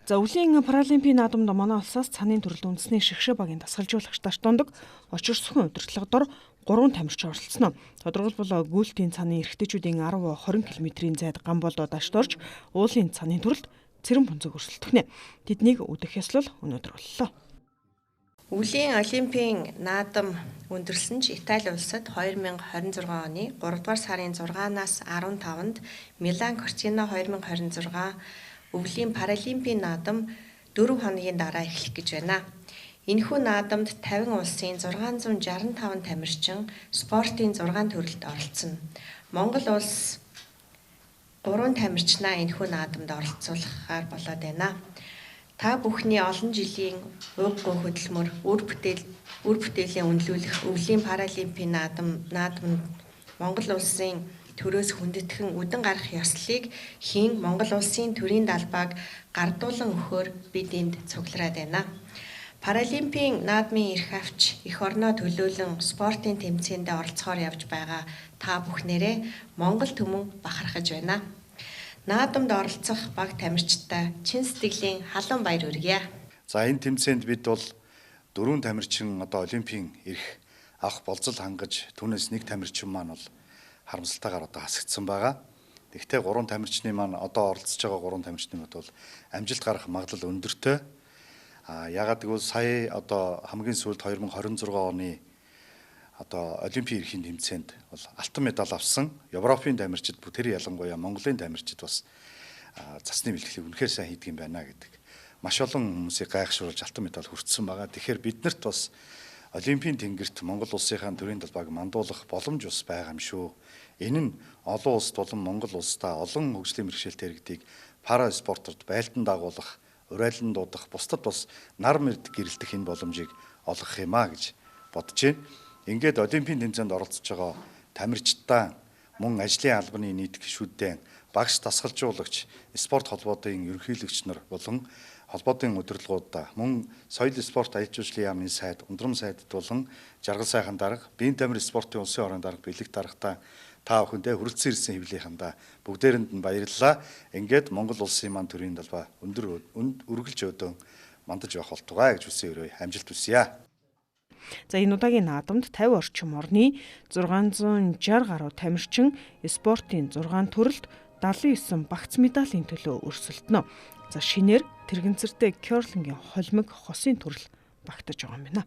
За өвлийн паралимпийн наадамд манай улсаас цанын төрөлд үндэсний шигшээ багийн дасгалжуулагч Даш Дундаг очир сүхэн удирдлагадор 3 тамирчин оролцсон. Тодорхойлбол гүйлтийн цаны эрэгтэйчүүдийн 10-20 км-ийн зайд Гамболдо дашт орж уулын цаны төрөлд цэрэн бунцэг өрсөлдөхнэ. Тэднийг өдөх ёслол өнөөдөр боллоо. Өвлийн олимпийн наадам өндөрлсөн ч Итали улсад 2026 оны 3 дугаар сарын 6-наас 15-нд Милан Корсино 2026 өвлийн паралимпийн наадам 4 хоногийн дараа эхлэх гэж байна. Энэхүү наадамд 50 улсын 665 тамирчин спортын 6 төрөлд оролцсон. Монгол улс 3 тамирчнаа энэхүү наадамд оролцуулахаар болоод байна. Та бүхний олон жилийн уг хөдөлмөр үр бүтээлийн үнэлүүлэх өвлийн паралимпийн наадамд Монгол улсын төрөөс хүндэтгэн үдэн гарах ёслолыг хийн Монгол улсын төрийн далбааг гардуулан өгөхөөр бид энд цуглараад байна. Паралимпийн наадмын эрх авч эх орноо төлөөлөн спортын тэмцээнд оролцохоор явж байгаа та бүхнээрээ Монгол түмэн бахархаж байна. Наадамд оролцох баг тамирчтай чин сэтгэлийн халуун баяр хүргье. За энэ тэмцээнд бид бол 4 тамирчин олимпийн эрх авах болцол хангаж түүнээс 1 тамирчин маань бол харамсалтайгаар хасагдсан байгаа. Гэхдээ 3 тамирчны маань оролцож байгаа 3 тамирчны бол амжилт гарах магадлал өндөртэй. Ягаад гэвэл сая хамгийн сүүлд 2026 оны олимпийн эрхийн тэмцээнд бол алтан медаль авсан Европын тамирчид тэр ялангуяа Монголын тамирчид бас цасны бэлтгэлийг үнэхээр сайн хийдэг юм байна гэдэг маш олон хүмүүсийг гайхшруулж алтан медаль хүртсэн байгаа. Тэгэхээр биднэрт бас олимпийн тэнгэрт Монгол улсынхаа төрийн далбааг мандуулах боломж бас байгаа юм шүү. Энэ нь олон улсд болон Монгол улсдаа олон хөгжлийн бэрхшээлтэй иргэдийг пара спортод байлдан дагуулах, урайлан дуудах, бусдад бас нар мэрд гэрэлтэх энэ боломжийг олгох юм а гэж бодож байна. Ингээд олимпийн тэмцээнд оролцож байгаа тамирчдаа мөн ажлын албаны нийт гишүүддээ багш дасгалжуулагч, спорт холбоодын ерөнхийлөгч нар болон холбоодын удирдлагуудаа мөн соёл спорт аяж ажлын яамны сайд, ундрам сайдд болон жаргал сайхан дарга, биеийн тамир спортын улсын орон дарга, бэлэг даргатаа та бүхэндээ хүрэлцэн ирсэн хэвлэлийнхандаа бүгдээрэнд нь баярлалаа. Ингээд Монгол улсын маань төрийн далбаа өндөр үргэлж өдөөн мандаж явах болтугай гэж хүсэн өрөө амжилт хүсье. За энэ удаагийн наадамд 50 орчим орны 660 гаруй тамирчин спортын 6 төрөлд 79 багц медалийн төлөө өрсөлдөнө. За шинээр тэрэгэнцэртэй кёрлингийн холимог хосын төрөл багтаж байгаа юм байна.